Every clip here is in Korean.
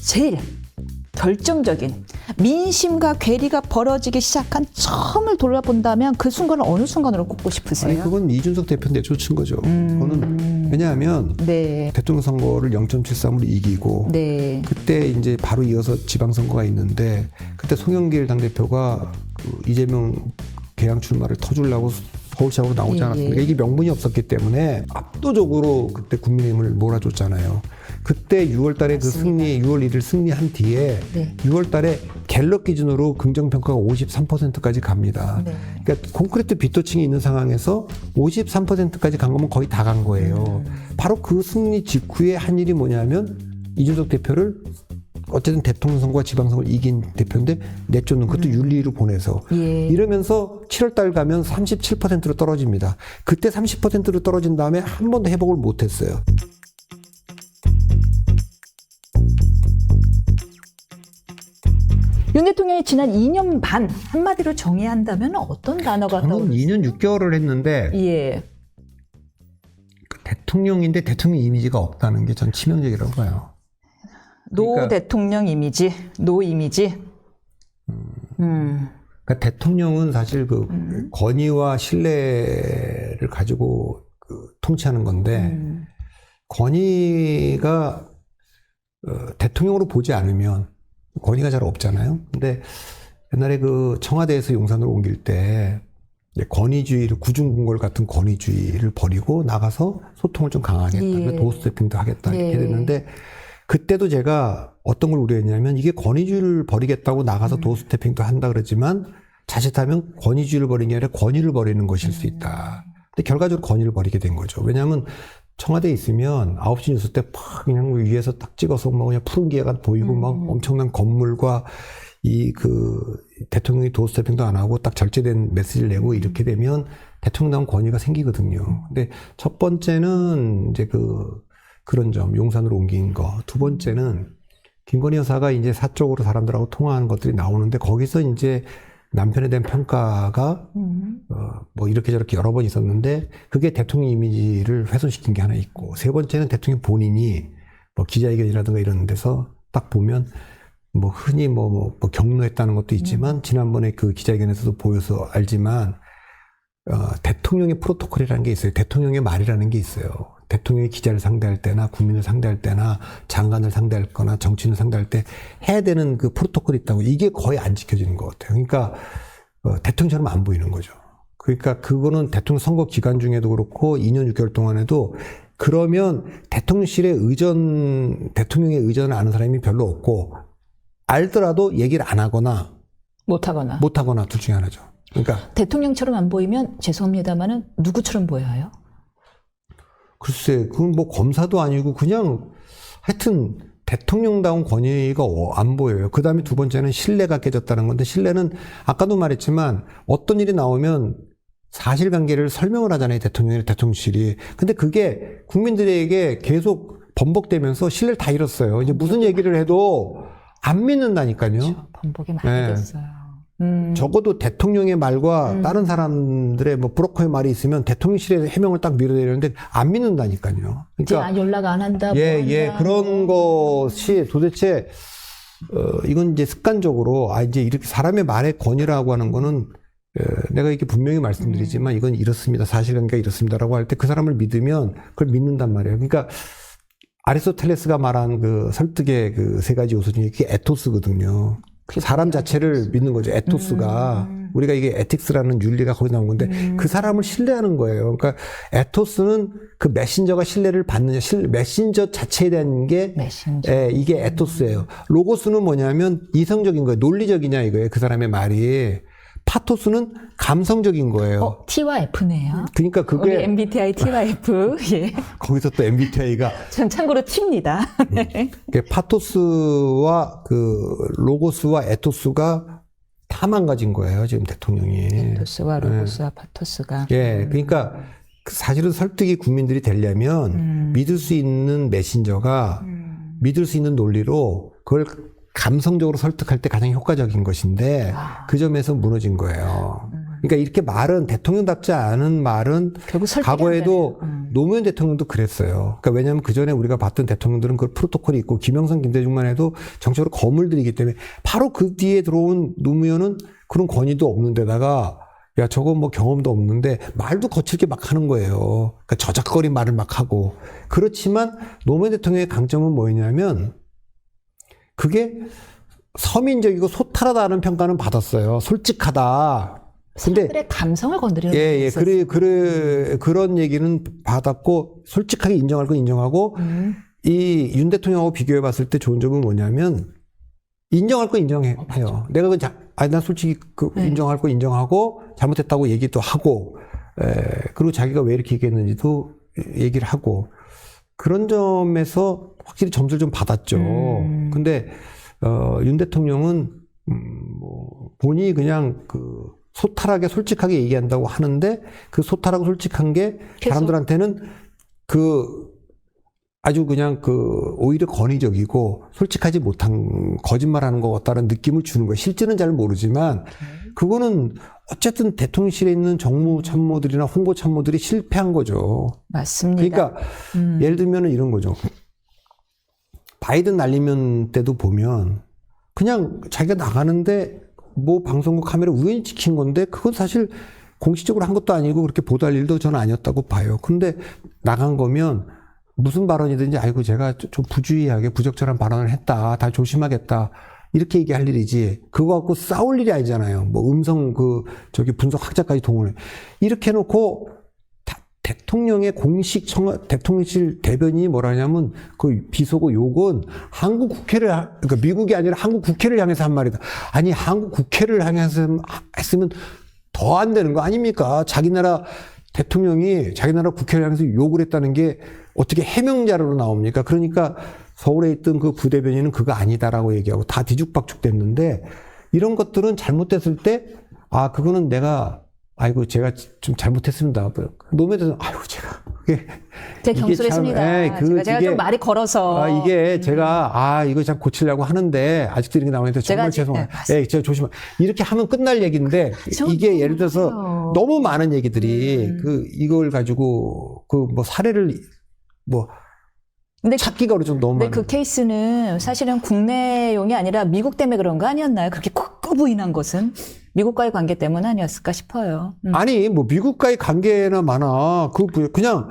제일 결정적인 민심과 괴리가 벌어지기 시작한 처음을 돌아본다면 그 순간을 어느 순간으로 꼽고 싶으세요? 아니 그건 이준석 대표 내쫓은 거죠. 그거는 왜냐하면 네. 대통령 선거를 0.73으로 이기고 네. 그때 이제 바로 이어서 지방선거가 있는데 그때 송영길 당대표가 그 이재명 개항 출마를 터주려고 서울시장으로 나오지 않았습니까? 이게 명분이 없었기 때문에 압도적으로 그때 국민의힘을 몰아줬잖아요. 그때 6월 달에 그 승리, 6월 1일 승리한 뒤에 6월 달에 갤럽 기준으로 긍정평가가 53%까지 갑니다. 그러니까 콘크리트 빗도칭이 있는 상황에서 53%까지 간 거면 거의 다 간 거예요. 바로 그 승리 직후에 한 일이 뭐냐면 이준석 대표를 어쨌든 대통령 선거와 지방선거를 이긴 대표인데 내쫓는 것도 윤리위로 보내서 이러면서 7월 달 가면 37%로 떨어집니다. 그때 30%로 떨어진 다음에 한 번도 회복을 못했어요. 윤 대통령이 지난 2년 반 한마디로 정의해야 한다면 어떤 단어가 저는 떠오르세요? 2년 6개월을 했는데 예. 대통령인데 대통령 이미지가 없다는 게 전 치명적이라고 봐요. 노 그러니까, 대통령 이미지, 노 이미지. 그러니까 대통령은 사실 그 권위와 신뢰를 가지고 그 통치하는 건데 권위가 대통령으로 보지 않으면 권위가 잘 없잖아요. 근데 옛날에 그 청와대에서 용산으로 옮길 때 권위주의를 구중궁궐 같은 권위주의를 버리고 나가서 소통을 좀 강하게 했다. 도스태핑도 하겠다 이렇게 됐는데 그때도 제가 어떤 걸 우려했냐면 이게 권위주의를 버리겠다고 나가서 도스태핑도 한다 그러지만 자칫하면 권위주의를 버리는 게 아니라 권위를 버리는 것일 수 있다. 근데 결과적으로 권위를 버리게 된 거죠. 왜냐하면 청와대에 있으면 9시 뉴스 때 팍 그냥 위에서 딱 찍어서 뭐 그냥 푸른 기회가 보이고 막 엄청난 건물과 이 그 대통령이 도스태핑도 안 하고 딱 절제된 메시지를 내고 이렇게 되면 대통령다운 권위가 생기거든요. 근데 첫 번째는 이제 그런 점, 용산으로 옮긴 거. 두 번째는 김건희 여사가 이제 사적으로 사람들하고 통화하는 것들이 나오는데 거기서 이제 남편에 대한 평가가 뭐 이렇게 저렇게 여러 번 있었는데 그게 대통령 이미지를 훼손시킨 게 하나 있고 세 번째는 대통령 본인이 뭐 기자회견이라든가 이런 데서 딱 보면 뭐 흔히 뭐 격노했다는 것도 있지만 지난번에 그 기자회견에서도 보여서 알지만 대통령의 프로토콜이라는 게 있어요. 대통령의 말이라는 게 있어요. 대통령이 기자를 상대할 때나 국민을 상대할 때나 장관을 상대할 거나 정치인을 상대할 때 해야 되는 그 프로토콜이 있다고 이게 거의 안 지켜지는 것 같아요. 그러니까 대통령처럼 안 보이는 거죠. 그러니까 그거는 대통령 선거 기간 중에도 그렇고 2년 6개월 동안에도 그러면 대통령실에 대통령의 의전을 아는 사람이 별로 없고 알더라도 얘기를 안 하거나 못하거나 둘 중에 하나죠. 그러니까 대통령처럼 안 보이면 죄송합니다만은 누구처럼 보여요? 글쎄, 그건 뭐 검사도 아니고 그냥 하여튼 대통령다운 권위가 안 보여요. 그 다음에 두 번째는 신뢰가 깨졌다는 건데 신뢰는 아까도 말했지만 어떤 일이 나오면 사실관계를 설명을 하잖아요. 대통령실이. 근데 그게 국민들에게 계속 번복되면서 신뢰를 다 잃었어요. 이제 무슨 얘기를 해도 안 믿는다니까요. 그렇죠. 번복이 많이 됐어요. 적어도 대통령의 말과 다른 사람들의 뭐 브로커의 말이 있으면 대통령실에 해명을 딱 밀어내려는데 안 믿는다니까요. 그러니까 연락 안 한다. 그런 것이 도대체 이건 이제 습관적으로 이제 이렇게 사람의 말의 권위라고 하는 거는 내가 이렇게 분명히 말씀드리지만 이건 이렇습니다. 사실관계가 이렇습니다라고 할 때 그 사람을 믿으면 그걸 믿는단 말이에요. 그러니까 아리스토텔레스가 말한 그 설득의 그 세 가지 요소 중에 그게 에토스거든요. 사람 자체를 믿는 거죠. 에토스가. 우리가 이게 에틱스라는 윤리가 거기 나온 건데 그 사람을 신뢰하는 거예요. 그러니까 에토스는 그 메신저가 신뢰를 받느냐, 메신저 자체에 대한 게 이게 에토스예요. 로고스는 뭐냐면 이성적인 거예요. 논리적이냐 이거예요. 그 사람의 말이. 파토스는 감성적인 거예요. T와 F네요. 그러니까 그게 우리 MBTI T와 F. 예. 거기서 또 MBTI가 전 참고로 T입니다. 네. 파토스와 그 로고스와 에토스가 다 망가진 거예요. 지금 대통령이. 에토스와 로고스와 파토스가. 예, 그러니까 사실은 설득이 국민들이 되려면 믿을 수 있는 메신저가 믿을 수 있는 논리로 그걸 감성적으로 설득할 때 가장 효과적인 것인데 그 점에서 무너진 거예요. 그러니까 이렇게 말은 대통령답지 않은 말은 과거에도 노무현 대통령도 그랬어요. 그러니까 왜냐하면 그 전에 우리가 봤던 대통령들은 그 프로토콜이 있고 김영삼, 김대중만 해도 정치적으로 거물들이기 때문에 바로 그 뒤에 들어온 노무현은 그런 권위도 없는 데다가 야 저거 뭐 경험도 없는데 말도 거칠게 막 하는 거예요. 그러니까 저작거리 말을 막 하고. 그렇지만 노무현 대통령의 강점은 뭐였냐면 그게 서민적이고 소탈하다는 평가는 받았어요. 솔직하다. 근데 사람들의 감성을 건드리는 예, 그런 얘기는 받았고 솔직하게 인정할 건 인정하고 이 윤 대통령하고 비교해 봤을 때 좋은 점은 뭐냐면 인정할 거 인정해요. 내가 난 솔직히 인정할 거 인정하고 잘못했다고 얘기도 하고 그리고 자기가 왜 이렇게 얘기했는지도 얘기를 하고 그런 점에서 확실히 점수를 좀 받았죠. 근데 윤 대통령은 뭐 본인이 그냥 소탈하게 솔직하게 얘기한다고 하는데 그 소탈하고 솔직한 게 사람들한테는 아주 그냥 오히려 권위적이고 솔직하지 못한 거짓말하는 것 같다는 느낌을 주는 거예요. 실제는 잘 모르지만 그거는 어쨌든 대통령실에 있는 정무 참모들이나 홍보 참모들이 실패한 거죠. 맞습니다. 그러니까 예를 들면 이런 거죠. 바이든 날리면 때도 보면 그냥 자기가 나가는데 뭐 방송국 카메라 우연히 찍힌 건데 그건 사실 공식적으로 한 것도 아니고 그렇게 보도할 일도 저는 아니었다고 봐요. 근데 나간 거면 무슨 발언이든지 아이고 제가 좀 부주의하게 부적절한 발언을 했다. 다 조심하겠다. 이렇게 얘기할 일이지. 그거 갖고 싸울 일이 아니잖아요. 뭐 음성 분석 학자까지 동원해. 이렇게 해놓고 대통령의 공식 대통령실 대변인이 뭐라냐면 그 비속어 욕은 한국 국회를 그러니까 미국이 아니라 한국 국회를 향해서 한 말이다. 아니 한국 국회를 향해서 했으면 더 안 되는 거 아닙니까? 자기 나라 대통령이 자기 나라 국회를 향해서 욕을 했다는 게 어떻게 해명 자료로 나옵니까? 그러니까 서울에 있던 그 부대변인은 그거 아니다라고 얘기하고 다 뒤죽박죽 됐는데 이런 것들은 잘못됐을 때 그거는 아이고 제가 좀 잘못했습니다. 노무현 대통령 아이고 제가 제가 경솔했습니다. 제가 좀 말이 걸어서 이게 제가 이거 참 고치려고 하는데 아직도 이런 게 나오는데 정말 죄송해요. 제가 조심. 이렇게 하면 끝날 얘기인데 이게 예를 들어서 너무 많은 얘기들이 이걸 가지고 뭐 사례를 찾기가 어려워 좀 너무 많아요. 근데 그 케이스는 사실은 국내용이 아니라 미국 때문에 그런 거 아니었나요? 그렇게 쿡 부인한 것은 미국과의 관계 때문 아니었을까 싶어요. 아니 뭐 미국과의 관계나 많아. 그냥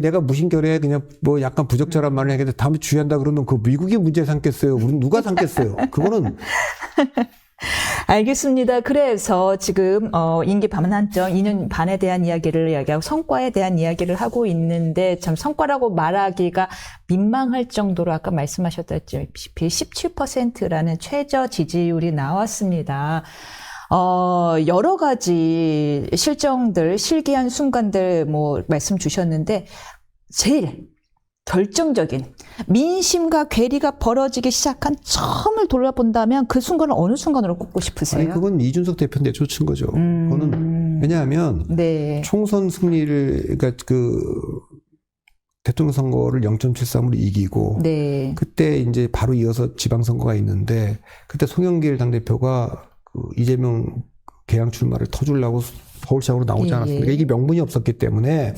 내가 무신결에 그냥 뭐 약간 부적절한 말을 했는데 다음에 주의한다 그러면 그 미국이 문제 삼겠어요. 우리는 누가 삼겠어요. 그거는. 알겠습니다. 그래서 지금 임기 반환점 2년 반에 대한 이야기를 이야기하고 성과에 대한 이야기를 하고 있는데 참 성과라고 말하기가 민망할 정도로 아까 말씀하셨다시피 17%라는 최저 지지율이 나왔습니다. 여러 가지 실정들, 실기한 순간들 말씀 주셨는데 제일 결정적인 민심과 괴리가 벌어지기 시작한 처음을 돌아본다면 그 순간을 어느 순간으로 꼽고 싶으세요? 아니 그건 이준석 대표 내쫓은 거죠. 그거는 왜냐하면 총선 승리를 그러니까 대통령 선거를 0.73으로 이기고 그때 이제 바로 이어서 지방선거가 있는데 그때 송영길 당대표가 이재명 개항 출마를 터주려고 서울시장으로 나오지 않았습니까? 이게 명분이 없었기 때문에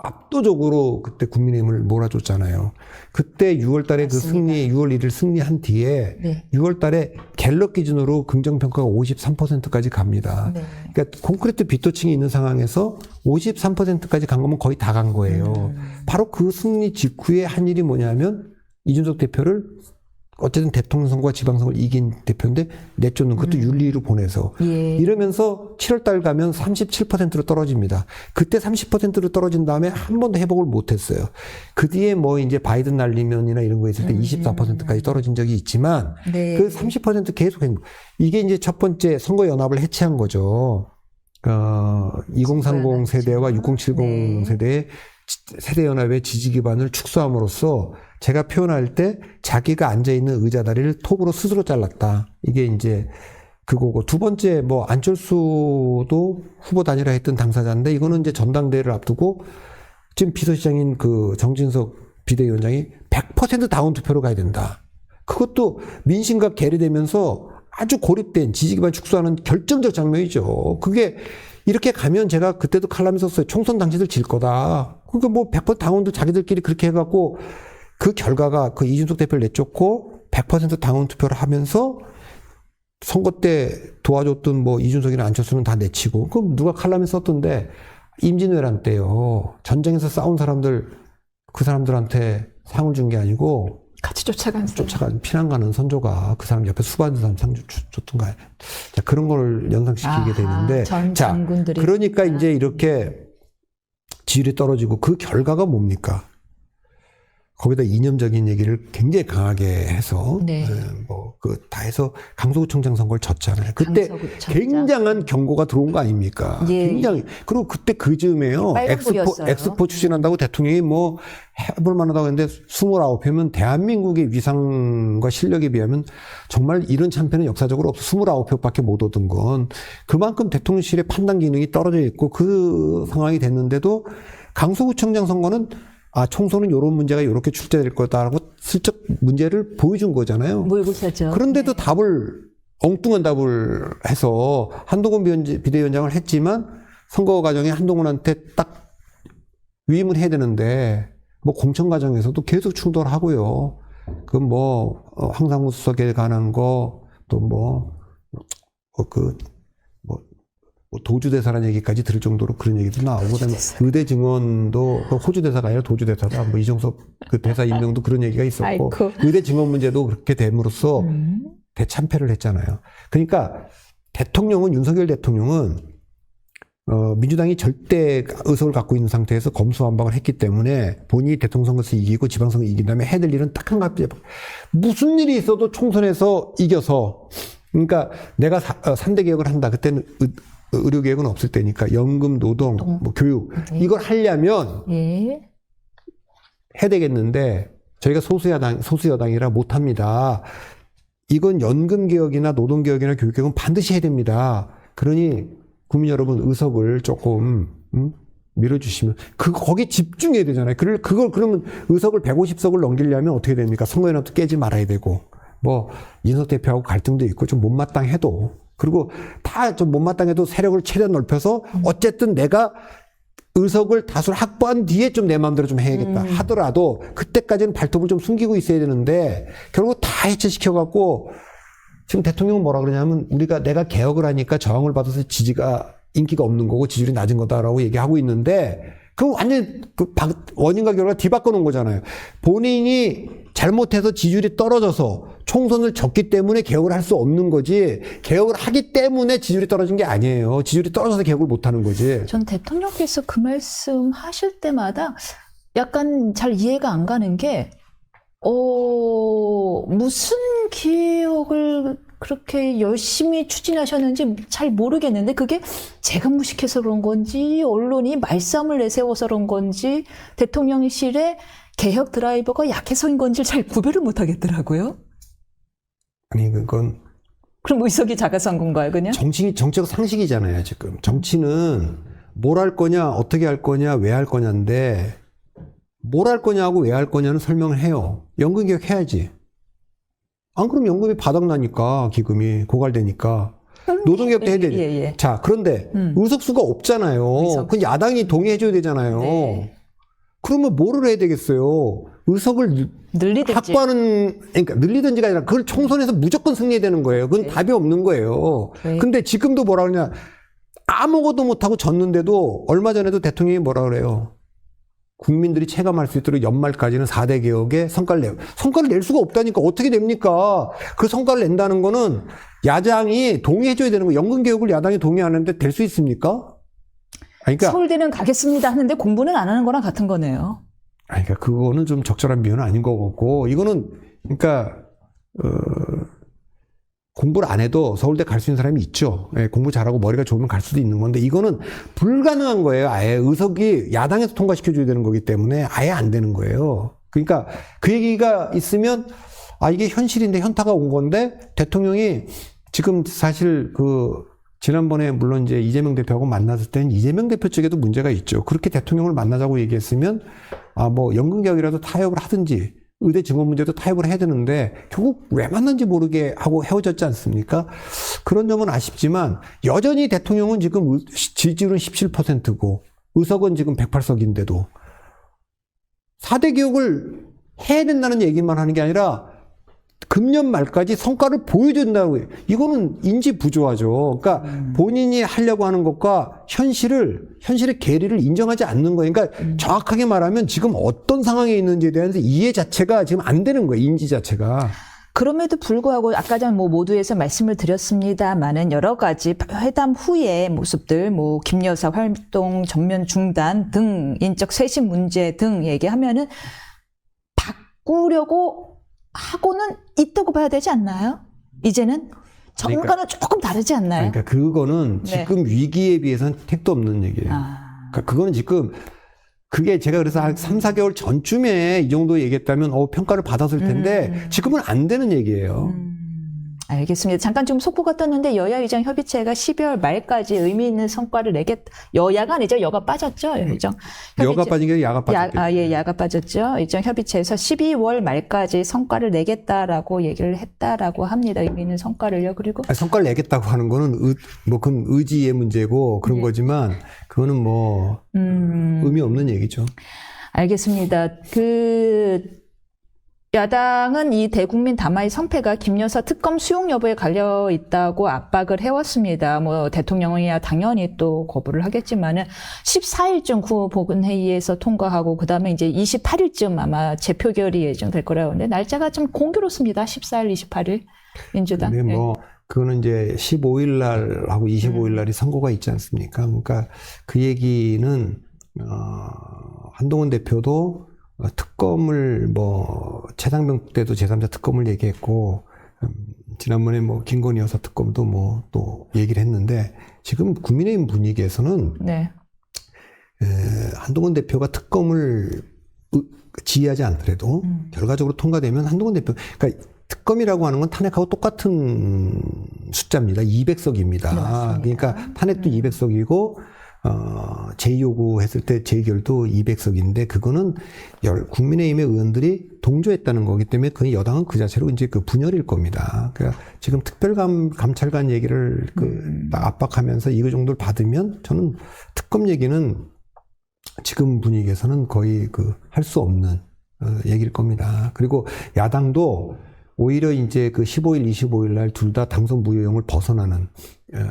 압도적으로 그때 국민의힘을 몰아줬잖아요. 그때 6월 달에 맞습니다. 6월 1일 승리한 뒤에 6월 달에 갤럽 기준으로 긍정평가가 53%까지 갑니다. 그러니까 콘크리트 빚도층이 있는 상황에서 53%까지 간 거면 거의 다 간 거예요. 바로 그 승리 직후에 한 일이 뭐냐면 이준석 대표를 어쨌든 대통령 선거와 지방선거를 이긴 대표인데 내쫓는 것도 윤리위로 보내서 이러면서 7월 달 가면 37%로 떨어집니다. 그때 30%로 떨어진 다음에 한 번도 회복을 못했어요. 그 뒤에 이제 바이든 날리면이나 이런 거 있을 때 24%까지 떨어진 적이 있지만 그 30% 계속 했는 거예요. 이게 이제 첫 번째 선거 연합을 해체한 거죠. 2030 세대와 6070 세대의 세대연합의 지지 기반을 축소함으로써 제가 표현할 때 자기가 앉아있는 의자 다리를 톱으로 스스로 잘랐다. 이게 이제 그거고 두 번째 안철수도 후보 단일화 했던 당사자인데 이거는 이제 전당대회를 앞두고 지금 비서실장인 정진석 비대위원장이 100% 다운 투표로 가야 된다. 그것도 민심과 괴리되면서 아주 고립된 지지 기반 축소하는 결정적 장면이죠. 그게 이렇게 가면 제가 그때도 칼럼에 썼어요. 총선 당시들 질 거다. 그러니까 뭐 100% 당원도 자기들끼리 그렇게 해갖고 그 결과가 그 이준석 대표를 내쫓고 100% 당원 투표를 하면서 선거 때 도와줬던 뭐 이준석이나 안철수는 다 내치고 그럼 누가 칼럼에 썼던데 임진왜란 때요. 전쟁에서 싸운 사람들 그 사람들한테 상을 준 게 아니고 같이 쫓아간 피난 가는 선조가 그 사람 옆에 수고하는 사람 상 줬던가. 자, 그런 걸 연상시키게 되는데. 전 자, 장군들이 그러니까 이제 이렇게 지지율이 떨어지고 그 결과가 뭡니까? 거기다 이념적인 얘기를 굉장히 강하게 해서 네. 다 해서 강서구청장 선거를 졌잖아요. 그때 강서구청장. 굉장한 경고가 들어온 거 아닙니까? 예. 굉장히 그리고 그때 그 즈음에요. 빨간불이었어요. 엑스포 추진한다고 대통령이 뭐 해볼 만하다고 했는데 29표면 대한민국의 위상과 실력에 비하면 정말 이런 참패는 역사적으로 없어. 29표밖에 못 얻은 건 그만큼 대통령실의 판단 기능이 떨어져 있고 그 상황이 됐는데도 강서구청장 선거는 총선은 이런 문제가 이렇게 출제될 거다라고 슬쩍 문제를 보여준 거잖아요. 모의고사죠. 그런데도 엉뚱한 답을 해서 한동훈 비대위원장을 했지만 선거 과정에 한동훈한테 딱 위임을 해야 되는데 뭐 공천 과정에서도 계속 충돌하고요. 황상무 수석에 관한 거 또 도주대사라는 얘기까지 들을 정도로 그런 얘기도 나오고, 그다음에 의대 증언도 호주대사가 아니라 도주대사다. 뭐 이종석 그 대사 임명도 그런 얘기가 있었고, 아이고. 의대 증언 문제도 그렇게 됨으로써 대참패를 했잖아요. 그러니까 윤석열 대통령은 민주당이 절대 의석을 갖고 있는 상태에서 검수완박을 했기 때문에 본인이 대통령 선거에서 이기고 지방선거 이긴 다음에 해야 될 일은 딱 한 가지. 무슨 일이 있어도 총선에서 이겨서, 그러니까 내가 3대 개혁을 한다. 그때는 의료 개혁은 없을 때니까 연금, 노동, 뭐 교육 이걸 하려면 예. 해야 되겠는데 저희가 소수여당이라 못합니다. 이건 연금 개혁이나 노동 개혁이나 교육 개혁은 반드시 해야 됩니다. 그러니 국민 여러분 의석을 조금 밀어주시면 거기 집중해야 되잖아요. 그러면 의석을 150석을 넘기려면 어떻게 됩니까? 선거연합도 깨지 말아야 되고 뭐 이준석 대표하고 갈등도 있고 좀 못마땅해도, 그리고 다 좀 못마땅해도 세력을 최대한 넓혀서 어쨌든 내가 의석을 다수를 확보한 뒤에 좀 내 마음대로 좀 해야겠다 하더라도 그때까지는 발톱을 좀 숨기고 있어야 되는데 결국 다 해체시켜갖고 지금 대통령은 뭐라 그러냐면 내가 개혁을 하니까 저항을 받아서 인기가 없는 거고 지지율이 낮은 거다라고 얘기하고 있는데 그건 완전 원인과 결과 뒤바꿔 놓은 거잖아요. 본인이 잘못해서 지지율이 떨어져서 총선을 졌기 때문에 개혁을 할 수 없는 거지, 개혁을 하기 때문에 지지율이 떨어진 게 아니에요. 지지율이 떨어져서 개혁을 못 하는 거지. 전 대통령께서 그 말씀 하실 때마다 약간 잘 이해가 안 가는 게, 무슨 개혁을 그렇게 열심히 추진하셨는지 잘 모르겠는데 그게 제가 무식해서 그런 건지 언론이 말싸움을 내세워서 그런 건지 대통령실의 개혁 드라이버가 약해서인 건지 잘 구별을 못 하겠더라고요. 아니 그건 그럼 의석이 작아서 한 건가요, 그냥? 정치적 상식이잖아요. 지금 정치는 뭘 할 거냐, 어떻게 할 거냐, 왜 할 거냐인데 뭘 할 거냐하고 왜 할 거냐는 설명을 해요. 연금 개혁 해야지. 안 그럼 연금이 바닥나니까, 기금이 고갈되니까. 노동개혁도 해야 되지. 예. 자, 그런데 의석수가 없잖아요. 그 야당이 동의해줘야 되잖아요. 네. 그러면 뭐를 해야 되겠어요? 의석을 늘리든지. 확보하는, 그러니까 늘리든지가 아니라 그걸 총선에서 무조건 승리해야 되는 거예요. 그건 네. 답이 없는 거예요. 네. 근데 지금도 뭐라 그러냐. 아무것도 못하고 졌는데도 얼마 전에도 대통령이 뭐라 그래요. 국민들이 체감할 수 있도록 연말까지는 4대 개혁에 성과를 낼 수가 없다니까 어떻게 됩니까? 그 성과를 낸다는 거는 야당이 동의해줘야 되는 거예요. 연금 개혁을 야당이 동의하는데 될 수 있습니까? 그러니까 서울대는 가겠습니다 하는데 공부는 안 하는 거랑 같은 거네요. 그러니까 그거는 좀 적절한 비유는 아닌 것 같고, 이거는 그러니까 공부를 안 해도 서울대 갈 수 있는 사람이 있죠. 예, 공부 잘하고 머리가 좋으면 갈 수도 있는 건데 이거는 불가능한 거예요. 아예 의석이 야당에서 통과시켜줘야 되는 거기 때문에 아예 안 되는 거예요. 그러니까 그 얘기가 있으면 이게 현실인데 현타가 온 건데 대통령이 지금 사실 지난번에 물론 이제 이재명 대표하고 만났을 때는 이재명 대표 쪽에도 문제가 있죠. 그렇게 대통령을 만나자고 얘기했으면 뭐 연금 개혁이라도 타협을 하든지 의대 증원 문제도 타협을 해야 되는데 결국 왜 만난지 모르게 하고 헤어졌지 않습니까? 그런 점은 아쉽지만 여전히 대통령은 지금 지지율은 17%고 의석은 지금 108석인데도 4대 개혁을 해야 된다는 얘기만 하는 게 아니라 금년 말까지 성과를 보여준다고 해요. 이거는 인지 부조화죠. 그러니까 본인이 하려고 하는 것과 현실의 괴리를 인정하지 않는 거예요. 그러니까 정확하게 말하면 지금 어떤 상황에 있는지에 대한 이해 자체가 지금 안 되는 거예요. 인지 자체가. 그럼에도 불구하고 아까 전 모두에서 말씀을 드렸습니다만은 여러 가지 회담 후의 모습들, 김 여사 활동 전면 중단 등 인적 쇄신 문제 등 얘기하면은 바꾸려고 하고는 있다고 봐야 되지 않나요? 이제는 정가는 조금 다르지 않나요? 그러니까 그거는 네. 지금 위기에 비해서는 택도 없는 얘기예요. 그러니까 그거는 지금 그게 제가 그래서 한 3, 4개월 전쯤에 이 정도 얘기했다면 평가를 받았을 텐데 지금은 안 되는 얘기예요. 알겠습니다. 잠깐 좀 속보가 떴는데 여야 의장 협의체가 12월 말까지 의미 있는 성과를 내겠다. 여야가 아니죠. 여가 빠졌죠. 의장. 여가 빠진 게 야가 빠졌죠. 예, 야가 빠졌죠. 의장 협의체에서 12월 말까지 성과를 내겠다라고 얘기를 했다라고 합니다. 의미 있는 성과를요. 그리고 성과를 내겠다고 하는 거는 그건 의지의 문제고 그런 거지만 그거는 의미 없는 얘기죠. 알겠습니다. 야당은 이 대국민 담화의 성패가 김 여사 특검 수용 여부에 갈려 있다고 압박을 해왔습니다. 대통령이야 당연히 또 거부를 하겠지만은 14일쯤 구보건회의에서 통과하고 그다음에 이제 28일쯤 아마 재표결이 예정될 거라고 하는데 날짜가 좀 공교롭습니다. 14일, 28일 민주당. 근데 그거는 이제 15일 날하고 25일 날이 선거가 있지 않습니까? 그러니까 그 얘기는 한동훈 대표도 특검을 최상병 때도 제3자 특검을 얘기했고 지난번에 김건희 여사 특검도 또 얘기를 했는데 지금 국민의힘 분위기에서는 네. 한동훈 대표가 특검을 지휘하지 않더라도 결과적으로 통과되면 한동훈 대표 그러니까 특검이라고 하는 건 탄핵하고 똑같은 숫자입니다. 200석입니다. 그러니까 탄핵도 200석이고 제2요구했을 때 재결도 200석인데 그거는 국민의힘의 의원들이 동조했다는 거기 때문에 그 여당은 그 자체로 이제 분열일 겁니다. 그러니까 지금 특별감찰관 얘기를 압박하면서 이거 정도를 받으면 저는 특검 얘기는 지금 분위기에서는 거의 할 수 없는 얘기일 겁니다. 그리고 야당도 오히려 이제 15일, 25일 날 둘 다 당선 무효용을 벗어나는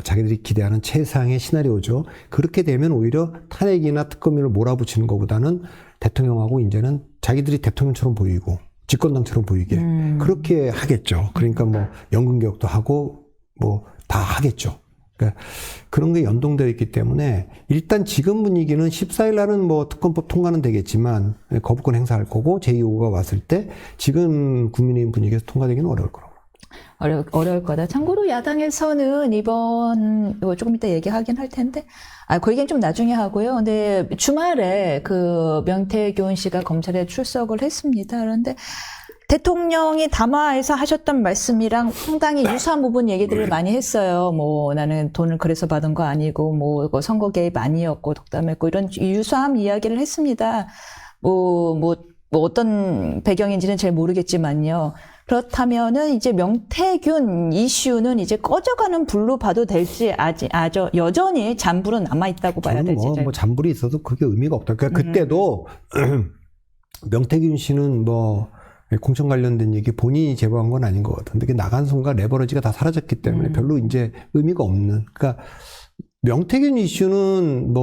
자기들이 기대하는 최상의 시나리오죠. 그렇게 되면 오히려 탄핵이나 특검을 몰아붙이는 것보다는 대통령하고 이제는 자기들이 대통령처럼 보이고 집권당처럼 보이게 그렇게 하겠죠. 그러니까 연금개혁도 하고 다 하겠죠. 그러니까 그런 게 연동되어 있기 때문에 일단 지금 분위기는 14일 날은 특검법 통과는 되겠지만 거부권 행사할 거고 제2요구가 왔을 때 지금 국민의힘 분위기에서 통과되기는 어려울 거라고. 어려울 거다. 참고로 야당에서는 이번 조금 이따 얘기하긴 할 텐데 그 얘기는 좀 나중에 하고요. 근데 주말에 명태균 씨가 검찰에 출석을 했습니다. 그런데 대통령이 담화에서 하셨던 말씀이랑 상당히 유사한 부분 얘기들을 많이 했어요. 나는 돈을 그래서 받은 거 아니고, 선거 개입 아니었고, 덕담했고, 이런 유사한 이야기를 했습니다. 어떤 배경인지는 잘 모르겠지만요. 그렇다면은 이제 명태균 이슈는 이제 꺼져가는 불로 봐도 될지 여전히 잔불은 남아있다고 봐야 될지. 잔불이 있어도 그게 의미가 없다. 그러니까 그때도 명태균 씨는 공천 관련된 얘기 본인이 제보한 건 아닌 것 같은데 그게 나간 순간 레버리지가 다 사라졌기 때문에 별로 이제 의미가 없는. 그러니까 명태균 이슈는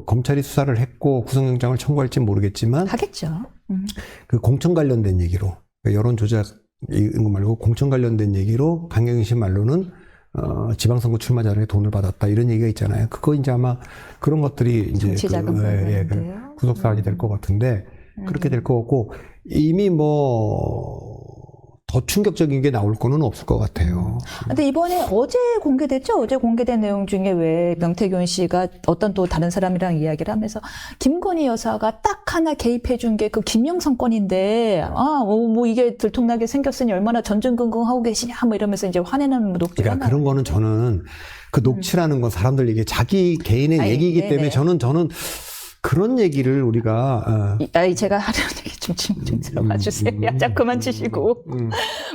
검찰이 수사를 했고 구속영장을 청구할지 모르겠지만 하겠죠. 그 공천 관련된 얘기로 여론 조작 이런 거 말고 공천 관련된 얘기로 강경희 씨 말로는 지방선거 출마 전에 돈을 받았다 이런 얘기가 있잖아요. 그거 이제 아마 그런 것들이 이제 구속 사안이 될 것 같은데 그렇게 될 것 같고 이미 더 충격적인 게 나올 거는 없을 것 같아요. 근데 이번에 어제 공개됐죠? 어제 공개된 내용 중에 왜 명태균 씨가 어떤 또 다른 사람이랑 이야기를 하면서 김건희 여사가 딱 하나 개입해 준 게 김영선 건인데, 이게 들통나게 생겼으니 얼마나 전전긍긍하고 계시냐, 이러면서 이제 화내는 녹취가. 그러니까 그런 거는 저는 녹취라는 건 사람들 이게 자기 개인의 얘기이기 때문에 저는 그런 얘기를 우리가. 제가 하려는 얘기 층층층층 들어가 주세요. 야, 그만 치시고. 음.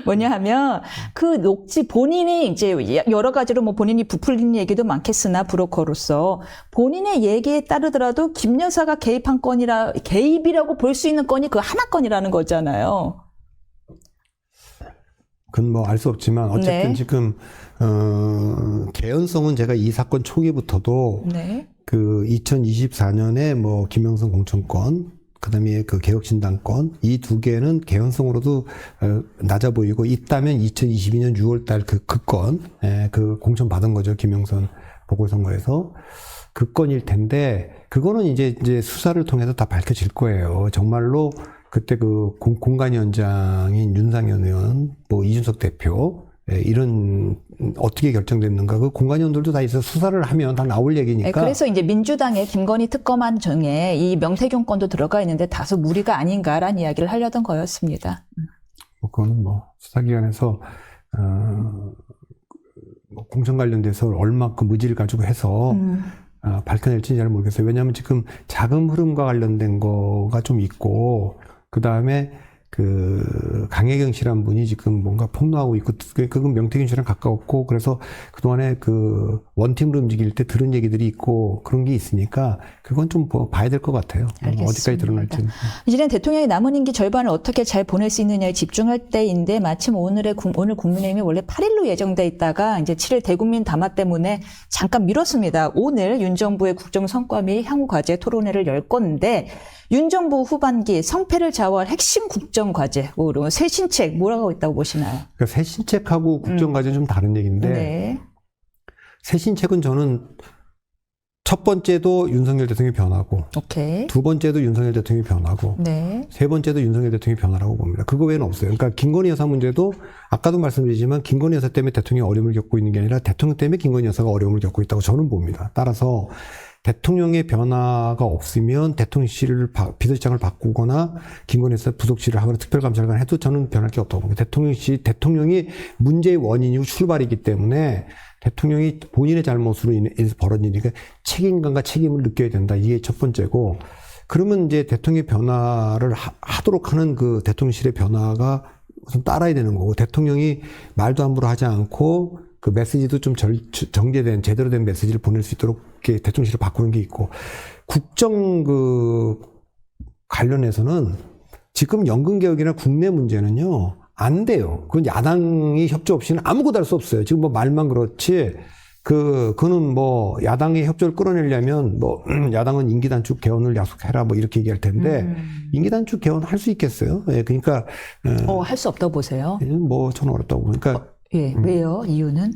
뭐냐 하면 그 녹취 본인이 이제 여러 가지로 뭐 본인이 부풀리는 얘기도 많겠으나 브로커로서 본인의 얘기에 따르더라도 김 여사가 개입한 건이라 개입이라고 볼 수 있는 건이 그 하나 건이라는 거잖아요. 그건 뭐 알 수 없지만 어쨌든 네. 지금 개연성은 제가 이 사건 초기부터도 네. 그 2024년에 뭐 김영선 공천권, 그다음에 그 개혁신당권 이 두 개는 개연성으로도 낮아 보이고 있다면 2022년 6월달 그 건, 그 공천 받은 거죠 김영선 보궐선거에서 그 건일 텐데 그거는 이제 수사를 통해서 다 밝혀질 거예요. 정말로 그때 그 공관위원장인 윤상현 의원, 뭐 이준석 대표 이런 어떻게 결정됐는가 그 공관위원들도 다 있어 수사를 하면 다 나올 얘기니까. 그래서 이제 민주당의 김건희 특검안 중에 이 명태균 건도 들어가 있는데 다소 무리가 아닌가라는 이야기를 하려던 거였습니다. 그거는 뭐 수사기관에서 뭐 공천 관련돼서 얼마큼 의지를 가지고 해서 밝혀낼지는 잘 모르겠어요. 왜냐하면 지금 자금 흐름과 관련된 거가 좀 있고 그 다음에 그 강혜경 씨란 분이 지금 뭔가 폭로하고 있고 그건 명태균 씨랑 가까웠고 그래서 그동안에 그 원팀으로 움직일 때 들은 얘기들이 있고 그런 게 있으니까 그건 좀 봐야 될 것 같아요. 알겠습니다. 어디까지 드러날지는. 이제는 대통령이 남은 임기 절반을 어떻게 잘 보낼 수 있느냐에 집중할 때인데 마침 오늘 국민의힘이 원래 8일로 예정돼 있다가 이제 7일 대국민 담화 때문에 잠깐 미뤘습니다. 오늘 윤 정부의 국정 성과 및 향후 과제 토론회를 열 건데 윤 정부 후반기 성패를 좌우할 핵심 국정 과제, 새 신책 뭐라고 있다고 보시나요? 그러니까 새 신책하고 국정 과제는 좀 다른 얘기인데 네. 새 신책은 저는 첫 번째도 윤석열 대통령이 변하고 오케이. 두 번째도 윤석열 대통령이 변하고 네. 세 번째도 윤석열 대통령이 변화라고 봅니다. 그거 외에는 없어요. 그러니까 김건희 여사 문제도 아까도 말씀드리지만 김건희 여사 때문에 대통령이 어려움을 겪고 있는 게 아니라 대통령 때문에 김건희 여사가 어려움을 겪고 있다고 저는 봅니다. 따라서 대통령의 변화가 없으면 대통령실을 비서실장을 바꾸거나 김건희 여사 부속실을 하거나 특별감찰관을 해도 저는 변할 게 없다고 봅니다. 대통령이 문제의 원인이고 출발이기 때문에 대통령이 본인의 잘못으로 인해서 벌어진 일이니까 책임감과 책임을 느껴야 된다. 이게 첫 번째고 그러면 이제 대통령의 변화를 하도록 하는 그 대통령실의 변화가 우선 따라야 되는 거고 대통령이 말도 함부로 하지 않고 그 메시지도 좀 정제된 제대로 된 메시지를 보낼 수 있도록 이렇게 대통령실을 바꾸는 게 있고 국정 그 관련해서는 지금 연금개혁이나 국내 문제는요 안 돼요. 그건 야당이 협조 없이는 아무것도 할 수 없어요. 지금 뭐 말만 그렇지 그거는 뭐 야당의 협조를 끌어내려면 뭐 야당은 임기 단축 개헌을 약속해라 뭐 이렇게 얘기할 텐데 임기 단축 개헌 할 수 있겠어요? 예, 그러니까 할 수 없다고 보세요. 뭐 저는 어렵다고 보니까. 예, 왜요? 이유는?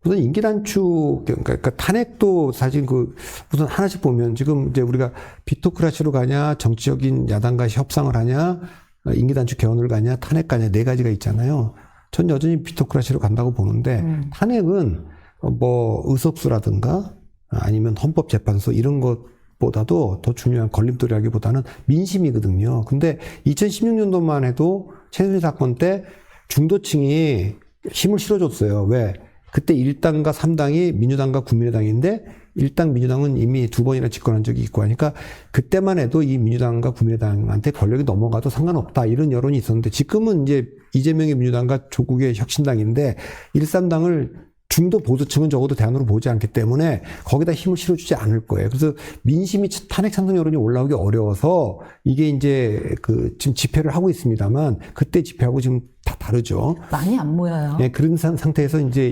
우선 임기 단축, 그러니까 탄핵도 사실 우선 하나씩 보면 지금 이제 우리가 비토크라시로 가냐, 정치적인 야당과 협상을 하냐, 임기 단축 개헌을 가냐, 탄핵 가냐, 네 가지가 있잖아요. 전 여전히 비토크라시로 간다고 보는데, 탄핵은 뭐 의석수라든가 아니면 헌법재판소 이런 것보다도 더 중요한 걸림돌이라기보다는 민심이거든요. 근데 2016년도만 해도 최순실 사건 때 중도층이 힘을 실어줬어요. 왜? 그때 1당과 3당이 민주당과 국민의당인데 1당 민주당은 이미 2번이나 집권한 적이 있고 하니까 그때만 해도 이 민주당과 국민의당한테 권력이 넘어가도 상관없다 이런 여론이 있었는데 지금은 이제 이재명의 민주당과 조국의 혁신당인데 1, 3당을 중도 보수층은 적어도 대안으로 보지 않기 때문에 거기다 힘을 실어주지 않을 거예요. 그래서 민심이 탄핵 찬성 여론이 올라오기 어려워서 이게 이제 지금 집회를 하고 있습니다만 그때 집회하고 지금 다 다르죠. 많이 안 모여요. 네, 그런 상태에서 이제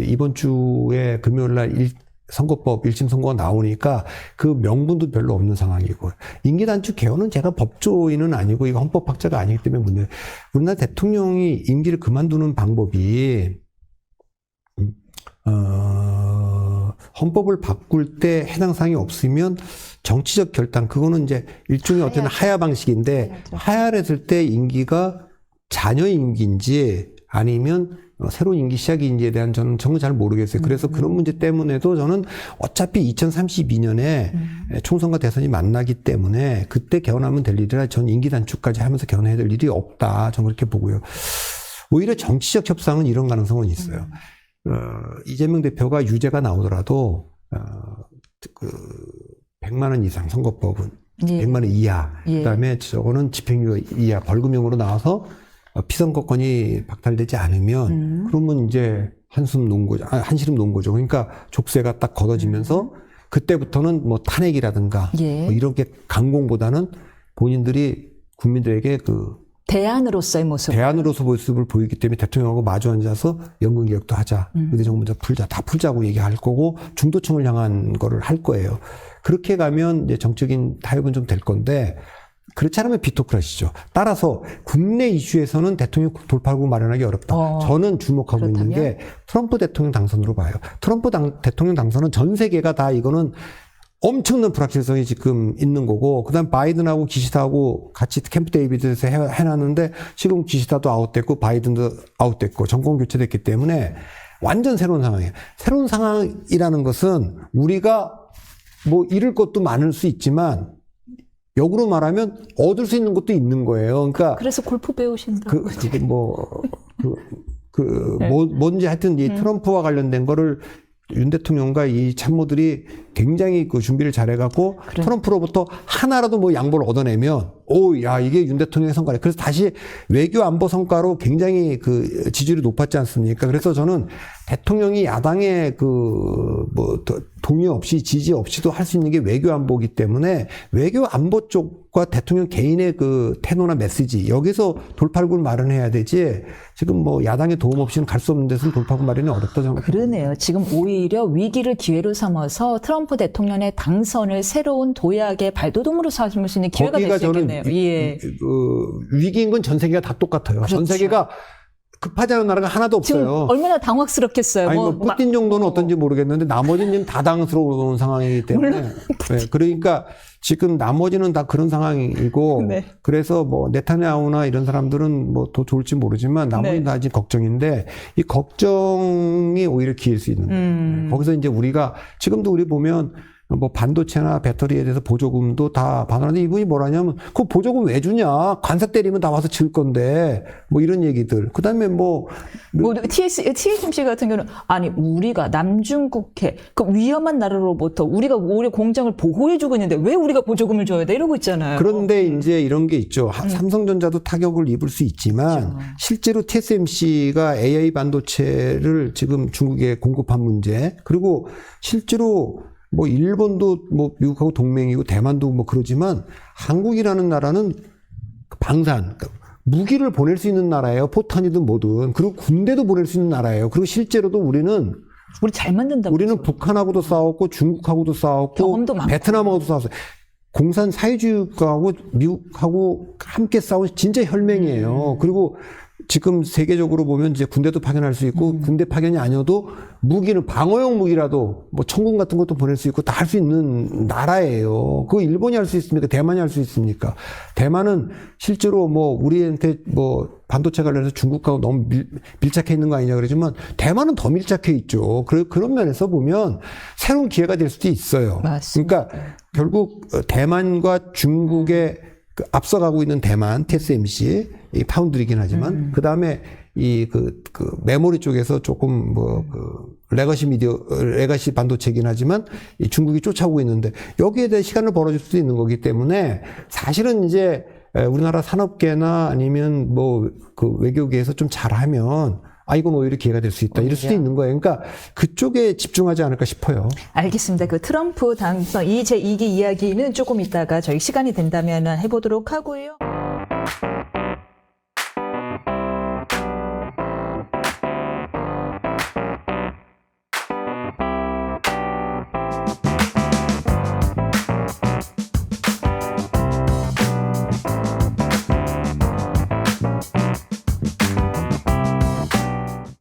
이번 주에 금요일 날 선거법 1심 선고가 나오니까 그 명분도 별로 없는 상황이고 임기단축 개헌은 제가 법조인은 아니고 이거 헌법학자가 아니기 때문에 문제. 우리나라 대통령이 임기를 그만두는 방법이 헌법을 바꿀 때 해당 사항이 없으면 정치적 결단 그거는 이제 일종의 어떤 하야 방식인데 하야를 했을 때 임기가 잔여 임기인지 아니면 새로운 임기 시작인지에 대한 저는 정말 잘 모르겠어요. 그래서 그런 문제 때문에도 저는 어차피 2032년에 총선과 대선이 만나기 때문에 그때 개헌하면 될 일이라 전 임기 단축까지 하면서 개헌해야 될 일이 없다. 저는 그렇게 보고요. 오히려 정치적 협상은 이런 가능성은 있어요. 이재명 대표가 유죄가 나오더라도 100만 원 이상 선거법은 예. 100만 원 이하. 예. 그다음에 저거는 집행유예 이하 벌금형으로 나와서 피선거권이 박탈되지 않으면 그러면 이제 한시름 놓은 거죠. 그러니까 족쇄가 딱 걷어지면서 그때부터는 뭐 탄핵이라든가 예. 뭐 이렇게 강공보다는 본인들이 국민들에게 그 대안으로서의 모습. 대안으로서 모습을 보이기 때문에 대통령하고 마주 앉아서 연금 개혁도 하자. 의대 정부 문제 풀자. 다 풀자고 얘기할 거고 중도층을 향한 거를 할 거예요. 그렇게 가면 이제 정적인 타협은 좀 될 건데 그렇지 않으면 비토크라시죠. 따라서 국내 이슈에서는 대통령 돌파구 마련하기 어렵다. 저는 주목하고 그렇다면? 있는 게 트럼프 대통령 당선으로 봐요. 트럼프 대통령 당선은 전 세계가 다 이거는 엄청난 불확실성이 지금 있는 거고, 그 다음 바이든하고 기시다하고 같이 캠프 데이비드에서 해놨는데, 지금 기시다도 아웃됐고, 바이든도 아웃됐고, 정권 교체됐기 때문에 완전 새로운 상황이에요. 새로운 상황이라는 것은 우리가 뭐 잃을 것도 많을 수 있지만, 역으로 말하면 얻을 수 있는 것도 있는 거예요. 그러니까. 그래서 골프 배우신다고. 뭔지 하여튼 이 트럼프와 관련된 거를 윤 대통령과 이 참모들이 굉장히 그 준비를 잘해갖고 그래. 트럼프로부터 하나라도 뭐 양보를 얻어내면 야 이게 윤 대통령의 성과래. 그래서 다시 외교 안보 성과로 굉장히 그 지지율이 높았지 않습니까? 그래서 저는 대통령이 야당의 그 뭐 동의 없이 지지 없이도 할 수 있는 게 외교 안보이기 때문에 외교 안보 쪽과 대통령 개인의 그 태도나 메시지 여기서 돌파구를 마련해야 되지 지금 뭐 야당의 도움 없이는 갈 수 없는 데서는 돌파구 마련이 어렵다 생각합니다. 그러네요. 지금 오히려 위기를 기회로 삼아서 트럼프 대통령의 당선을 새로운 도약의 발돋움으로 삼을 수 있는 기회가 될 수 있겠네요. 예. 위기인 건 전 세계가 다 똑같아요. 그렇죠. 전 세계가 급하지 않은 나라가 하나도 없어요. 지금 얼마나 당황스럽겠어요. 아니, 뭐 푸틴 정도는 어떤지 모르겠는데 나머지는 지금 다 당황스러운 상황이기 때문에. 네, 그러니까 지금 나머지는 다 그런 상황이고 네. 그래서 뭐 네타냐후나 이런 사람들은 뭐 더 좋을지 모르지만 나머지는 다 지금 걱정인데 이 걱정이 오히려 기일 수 있는 거기서 이제 우리가 지금도 우리 보면 뭐 반도체나 배터리에 대해서 보조금도 다 받았는데 이분이 뭐라냐면 그 보조금 왜 주냐 관세 때리면 다 와서 질 건데 뭐 이런 얘기들 그다음에 뭐 TSMC 같은 경우는 아니 우리가 남중국해 그 위험한 나라로부터 우리가 오히려 공장을 보호해주고 있는데 왜 우리가 보조금을 줘야 돼 이러고 있잖아요. 그런데 이제 이런 게 있죠. 삼성전자도 타격을 입을 수 있지만 그렇죠. 실제로 TSMC가 AI 반도체를 지금 중국에 공급한 문제 그리고 실제로 뭐 일본도 뭐 미국하고 동맹이고 대만도 뭐 그러지만 한국이라는 나라는 방산 무기를 보낼 수 있는 나라예요. 포탄이든 뭐든 그리고 군대도 보낼 수 있는 나라예요. 그리고 실제로도 우리는 잘 만든다고. 우리는 북한하고도 싸웠고 중국하고도 싸웠고 경험도 많고. 베트남하고도 싸웠어요. 공산 사회주의 국가하고 미국하고 함께 싸운 진짜 혈맹이에요. 그리고 지금 세계적으로 보면 이제 군대도 파견할 수 있고 군대 파견이 아니어도 무기는 방어용 무기라도 뭐 천군 같은 것도 보낼 수 있고 다 할 수 있는 나라예요. 그거 일본이 할 수 있습니까? 대만이 할 수 있습니까? 대만은 실제로 뭐 우리한테 뭐 반도체 관련해서 중국하고 너무 밀착해 있는 거 아니냐 그러지만 대만은 더 밀착해 있죠. 그런 면에서 보면 새로운 기회가 될 수도 있어요. 맞습니다. 그러니까 결국 대만과 중국의 그 앞서가고 있는 대만 TSMC 이 파운드리긴 하지만 그 다음에 그 메모리 쪽에서 조금 레거시 반도체긴 하지만 이 중국이 쫓아오고 있는데 여기에 대해 시간을 벌어줄 수도 있는 거기 때문에 사실은 이제 우리나라 산업계나 아니면 뭐 그 외교계에서 좀 잘하면 이건 오히려 기회가 될 수 있다. 이럴 수도 있는 거예요. 그러니까 그쪽에 집중하지 않을까 싶어요. 알겠습니다. 그 트럼프 당선 제2기 이야기는 조금 이따가 저희 시간이 된다면 해보도록 하고요.